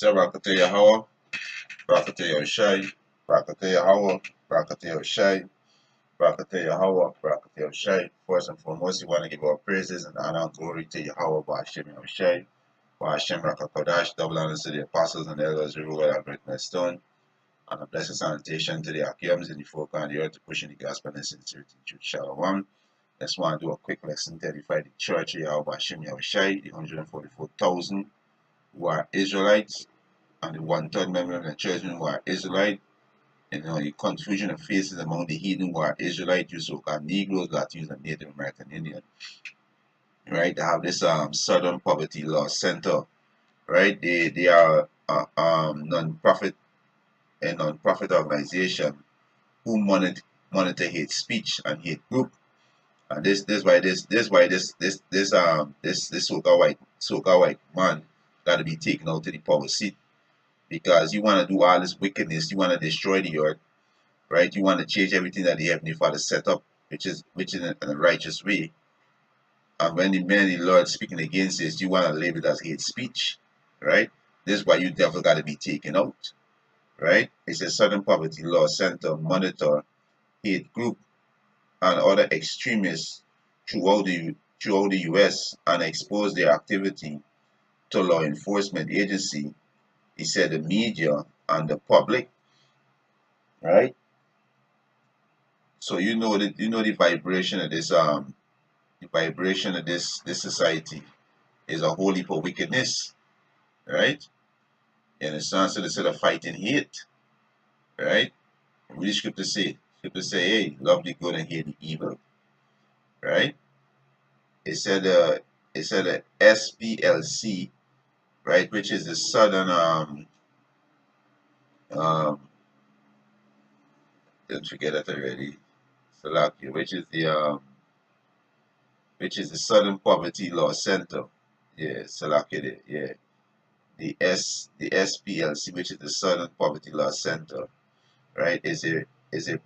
So Rakata Yahweh, Rakata Yoshai, Rakata Yahweh, Rakata Yoshai, Rakata Yahweh, Rakata Yoshai. First and foremost, we want to give our praises and honor and glory to Yahweh, Ba'ashem Yoshai, Ba'ashem Rakakodash, double honors to the apostles and elders everywhere that break my stone, and a blessed salutation to the Akiams in the folk and the earth to pushing the gospel and sincerity to Shalom. Just want to do a quick lesson to edify the church of Yahweh, Ba'ashem Yoshai, the 144,000 who are Israelites, and the one-third member of the church who are Israelite. You know, the confusion and faces among the heathen who are Israelite, you so-called Negroes, Latinos, and Native American Indian. Right? They have this Southern Poverty Law Center. Right? They are non-profit a non-profit organization who monitor hate speech and hate group. And this so-called white man got to be taken out to the power seat, because you want to do all this wickedness, you want to destroy the earth, right? You want to change everything that the Heavenly Father set up, which is in a righteous way. And when the man, the Lord, speaking against this, you want to label it as hate speech, right? This is why you definitely got to be taken out, right? It's a Southern Poverty Law Center monitor hate group and other extremists throughout the U.S. and expose their activity to law enforcement agency. He said the media and the public, right? So the vibration of this society is a whole heap of wickedness, right? You understand? So instead of fighting hate, right? What the scripture say? Scripture say, hey, love the good and hate the evil, right? It said the SPLC, right, which is the Southern um don't forget that already. Salakia, which is the Southern Poverty Law Center. Yeah, Salakia, yeah. The SPLC, which is the Southern Poverty Law Center, right, is a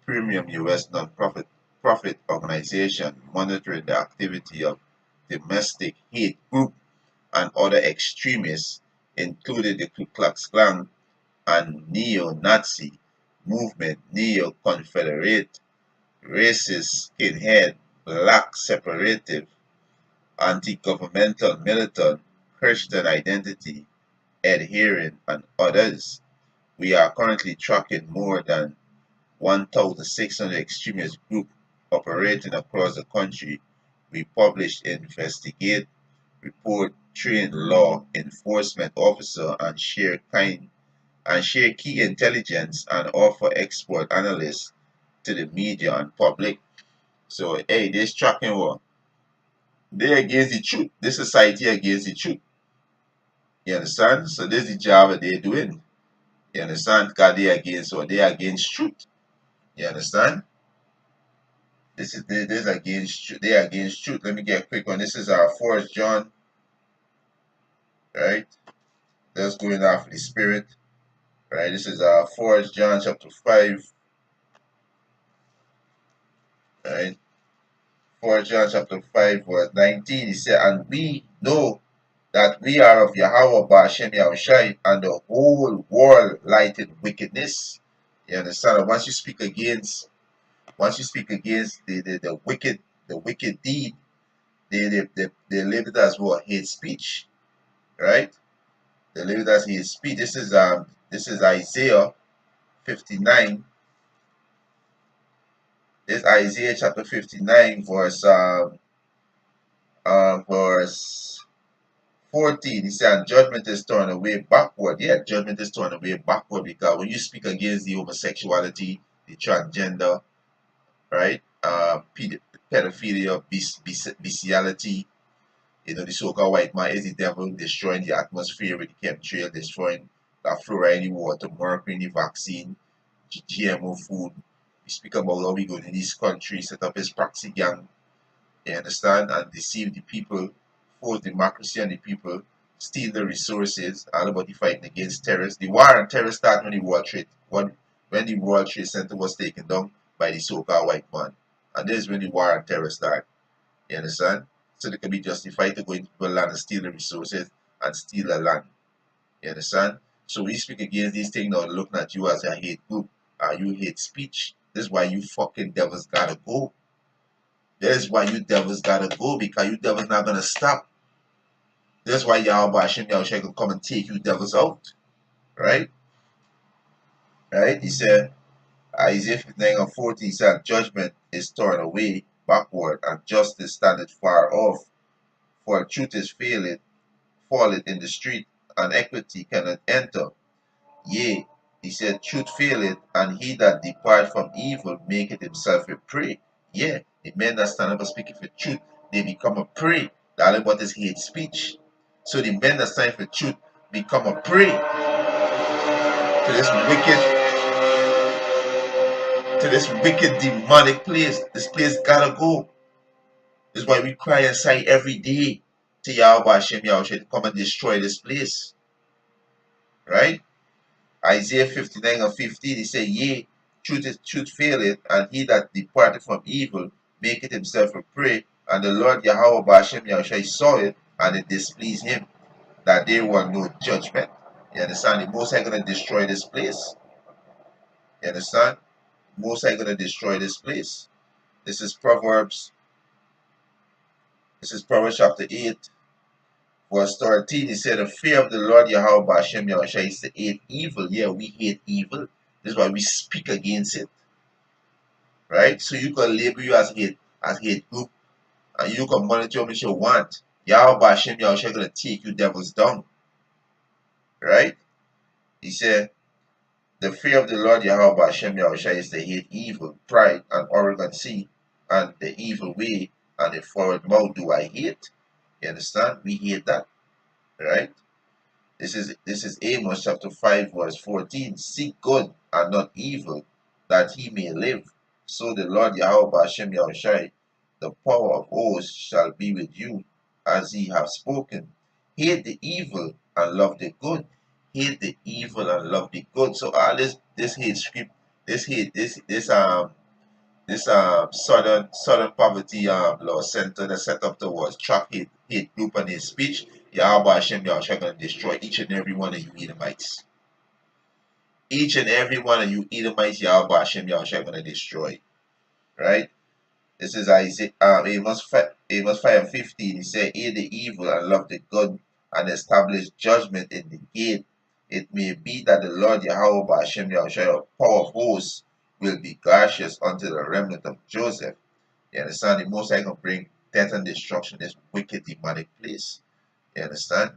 premium U.S. non-profit organization monitoring the activity of domestic hate group and other extremists, including the Ku Klux Klan and neo-Nazi movement, neo-Confederate, racist, skinhead, black separative, anti-governmental militant, Christian identity adherent, and others. We are currently tracking more than 1,600 extremist groups operating across the country. We publish, investigate, report, train law enforcement officers, and share key intelligence and offer expert analysts to the media and public. So hey, this tracking war, they against the truth. This society against the truth. You understand? So this is the job that they're doing. You understand? Because they against what? They against truth. You understand? This against truth. They against truth. Let me get a quick one. This is our 4th John, right? That's going after the spirit. Right? This is our 4th John chapter 5. Right? 4th John chapter 5 verse 19. He said, and we know that we are of Yahweh Ba'ashem Yahushai, and the whole world lighted wickedness. You understand? Once you speak against the wicked deed, they label it as what? Hate speech. Right? They label it as hate speech. This is Isaiah 59. This is Isaiah chapter 59 verse 14. He said, and judgment is turned away backward. Yeah, judgment is turned away backward, because when you speak against the homosexuality, the transgender, right, pedophilia, bestiality, the so-called white man is the devil, destroying the atmosphere with the chemtrail, destroying the fluoride in the water, mercury in the vaccine, GMO food. We speak about how we go in this country, set up his proxy gang, you understand, and deceive the people, force democracy on the people, steal the resources, all about the fighting against terrorists. The war on terror started when the World Trade Center was taken down by the so-called white man. And this is when the war on terror started. You understand? So they can be justified to go into people's land and steal the resources and steal the land. You understand? So we speak against these things now, looking at you as a hate group. You hate speech. This is why you fucking devils gotta go. That is why you devils gotta go, because you devils not gonna stop. That's why Yahweh Hashem Yahushua can come and take you devils out. Right? Right? He said, Isaiah 59:14 said, judgment is torn away backward, and justice standeth far off. For truth is falleth in the street, and equity cannot enter. Yea, he said, truth faileth, and he that depart from evil maketh himself a prey. Yeah, the men that stand up and speak for truth, they become a prey. That is what is hate speech. So the men that stand for truth become a prey to this wicked demonic place. This place gotta go. This is why we cry and sigh every day to Yahweh Hashem Yahushua to come and destroy this place. Right? Isaiah 59:15, he said, yea, truth faileth, and he that departed from evil maketh himself a prey. And the Lord Yahweh Hashem Yahushua saw it, and it displeased him, that there was no judgment. You understand? The Most High going to destroy this place. You understand? Most High going to destroy this place. This is Proverbs. This is Proverbs chapter 8, verse 13. He said, the fear of the Lord Yahweh Hashem Yahushua is to hate evil. Yeah, we hate evil. This is why we speak against it. Right? So you can label you as hate group, and you can monitor how much you want. Yahweh Hashem Yahushua gonna take you devils down. Right? He said, the fear of the Lord Yahweh Hashem Yahushua is to hate evil, pride, and arrogancy, and the evil way, and the forward mouth do I hate. You understand? We hate that. Right? This is Amos chapter 5, verse 14. Seek good and not evil, that he may live. So the Lord Yahweh Hashem Yahushua, the power of hosts, shall be with you, as he have spoken. Hate the evil and love the good. Hate the evil and love the good. So all this hate script, Southern Poverty Law Center that set up towards track hate group and hate speech, Yahweh Hashem Yahushua going to destroy each and every one of you Edomites. Each and every one of you Edomites, Yahweh Hashem Yahushua going to destroy. Right? This is Isaiah, Amos 5:15. He said, hate the evil and love the good, and establish judgment in the gate. It may be that the Lord Yahweh Hashem Yahushua, power of hosts, will be gracious unto the remnant of Joseph. You understand? The Most High can bring death and destruction in this wicked demonic place. You understand?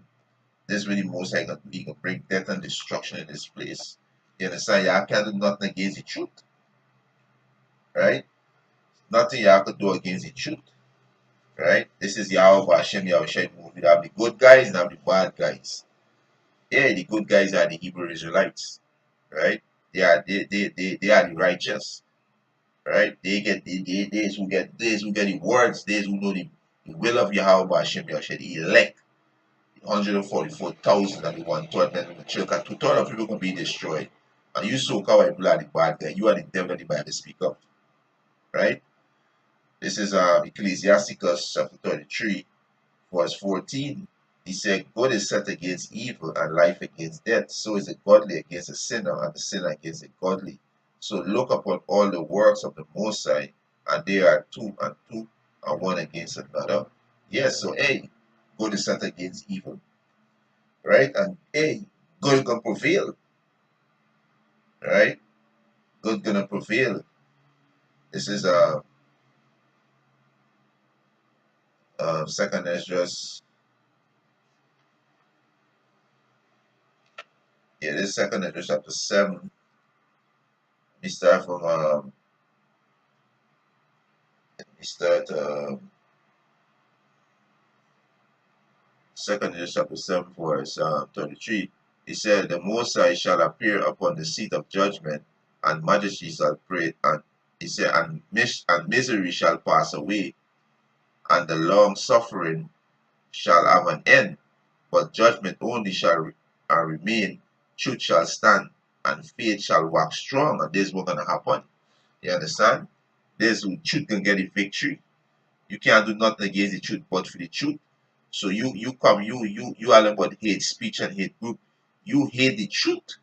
This is really the Most High can do. He can bring death and destruction in this place. You understand? Y'all can't do nothing against the truth. Right? Nothing y'all could do against the truth. Right? This is Yahweh Hashem Yahushua movie. There are the good guys and there are the bad guys. Yeah, the good guys are the Hebrew Israelites. Right? They are the righteous. Right? They who get the words, these who know the will of Yahweh Hashem Yahushua, the elect, the 144,000 and the 1/3 men in the church, and 2/3 of people can be destroyed. And you so-called people are the bad guy. You are the devil that the Bible speak of. Right? This is Ecclesiasticus chapter 33, verse 14. He said, good is set against evil, and life against death. So is the godly against the sinner, and the sinner against the godly. So look upon all the works of the Most High, and they are two, and one against another. Yes, so hey, good is set against evil. Right? And hey, good gonna prevail. Right? Good gonna prevail. This is second Esdras. Yeah, this is second Esdras chapter 7. We start from second Esdras chapter 7, verse 33. He said, the Most High shall appear upon the seat of judgment, and majesty shall pray, and he said, and misery shall pass away, and the long suffering shall have an end, but judgment only shall remain, truth shall stand, and faith shall wax strong, and this is what's gonna happen. You understand? This truth can get a victory. You can't do nothing against the truth but for the truth. So you are about hate speech and hate group. you hate the truth.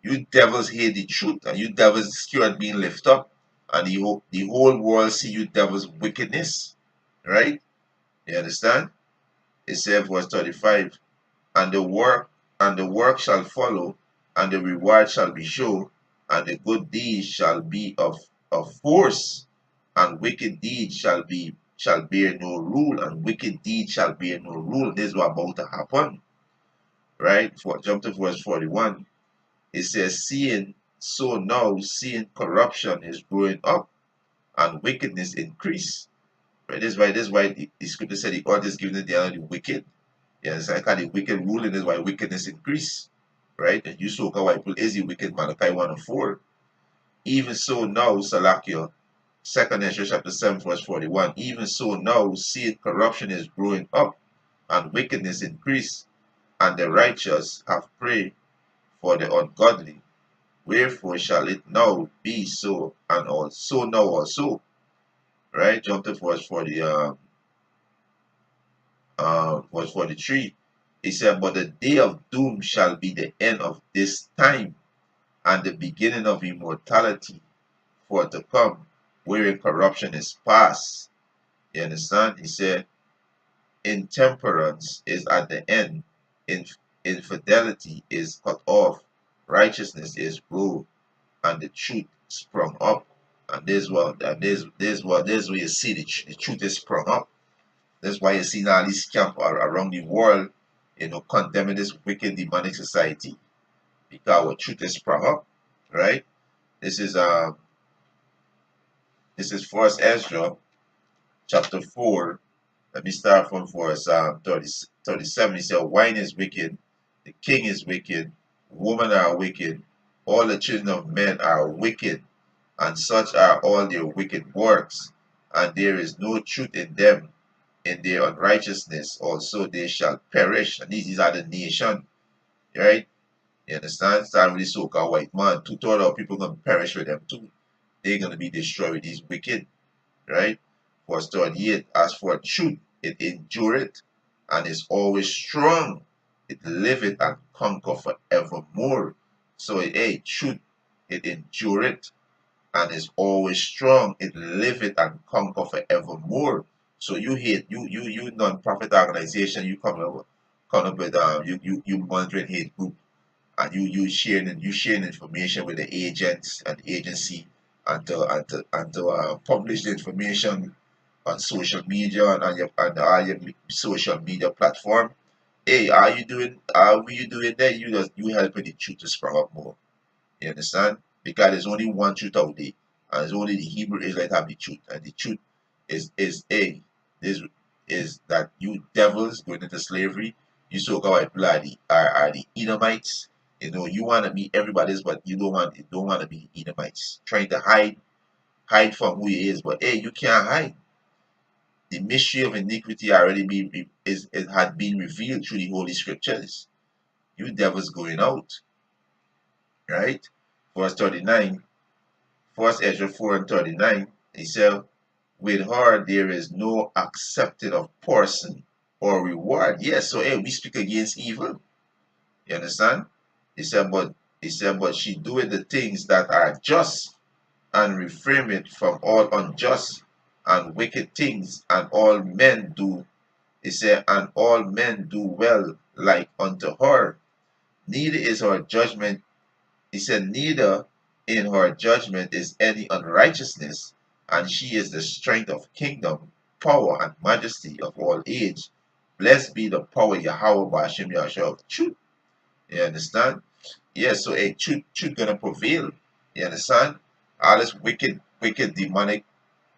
You devils hate the truth, and you devils scared being lifted up, and the whole world see you devils wickedness, right? You understand? It says verse 35, and the work shall follow, and the reward shall be sure, and the good deeds shall be of force, and wicked deeds shall bear no rule, and wicked deeds shall bear no rule. This is what about to happen, right? Jump to verse 41. It says, seeing corruption is growing up and wickedness increase. Right? This is why the scripture said the earth is given to the other the wicked. Yes, I call the wicked ruling is why wickedness increase. Right? And you so why people is the wicked Malachi 1 and 4. Even so now, Salakia, second Ezra chapter 7, verse 41. Even so now, seeing corruption is growing up and wickedness increase, and the righteous have prayed for the ungodly. Wherefore shall it now be so, and also now also. Right? Jump to verse 43. He said, but the day of doom shall be the end of this time, and the beginning of immortality for to come, wherein corruption is past. You understand? He said, intemperance is at the end, infidelity is cut off, righteousness is ruled, and the truth sprung up. And this where you see the truth is sprung up. That's why you see all these camp around the world, condemning this wicked demonic society because our truth is sprung up, right? This is First Ezra chapter 4. Let me start from verse 37. He said, wine is wicked, the king is wicked, women are wicked, all the children of men are wicked, and such are all their wicked works, and there is no truth in them. In their unrighteousness also they shall perish. And these are the nation, right? You understand? Start with the so-called white man. Two-thirds of people gonna perish with them too. They're gonna be destroyed with these wicked, right? Verse 38, as for truth, it endureth and is always strong. It liveth and conquer forevermore. So, hey, truth, it endureth and is always strong. It liveth and conquer forevermore. So you hate you non-profit organization. You come up with you monitoring hate group, and you sharing information with the agents and agency, and to publish the information on social media and all your social media platform. Hey, are you doing that? You helping the truth to sprung up more. You understand? Because there's only one truth out there, and it's only the Hebrew Israelite have the truth, and the truth is that you devils going into slavery, you so-called people are the Edomites. You want to be everybody's, but you don't want to be Edomites, trying to hide from who he is. But hey, you can't hide. The mystery of iniquity already it had been revealed through the holy scriptures. You devils going out, right? Verse 39. First Ezra 4 and 39, he said, with her there is no accepted of person or reward. Yes, so hey, we speak against evil. You understand? He said, but she doeth the things that are just, and refrain it from all unjust and wicked things, and all men do. He said, and all men do well like unto her. Neither is her judgment He said, neither in her judgment is any unrighteousness, and she is the strength of kingdom, power, and majesty of all age. Blessed be the power Yahweh Bashim Yahshua of truth. You understand? Yes, so a truth gonna prevail. You understand? All this wicked demonic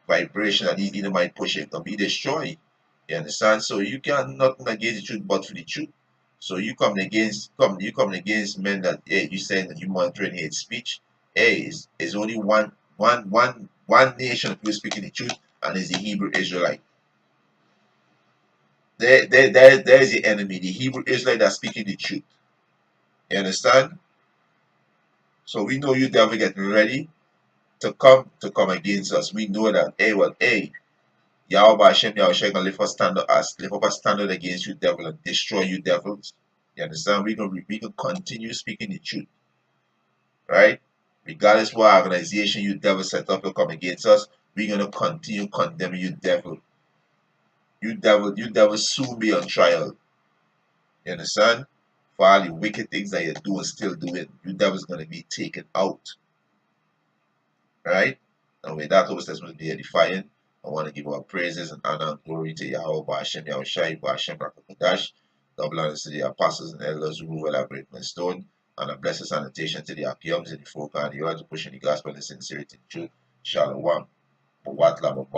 vibration that these might push it gonna be destroyed. You understand? So you got nothing against the truth but for the truth. So you coming against men that hey, you saying that you monitoring hate speech. Hey, it's only one nation who is speaking the truth, and it's the Hebrew Israelite. There is the enemy, the Hebrew Israelite that's speaking the truth. You understand? So we know you devil getting ready to come against us. We know that hey, Yahweh Hashem Yahweh gonna lift up a standard against you devil and destroy you devils. You understand? We can continue speaking the truth, right? Regardless what organization you devil set up to come against us, we're gonna continue condemning you, devil. You devil soon be on trial. You understand? For all the wicked things that you're doing, still doing, you devil's gonna be taken out. Right? And with that, host, let's be edifying. I want to give our praises and honor and glory to Yahweh, Ba'ashem, Yahushai, Ba'ashem, Rakakadash. Double honors to the apostles and elders who will elaborate my stone. And a blessed sanitation to the Akiums and the folk and the earth pushing the gospel in sincerity and truth. Shalom. But what love of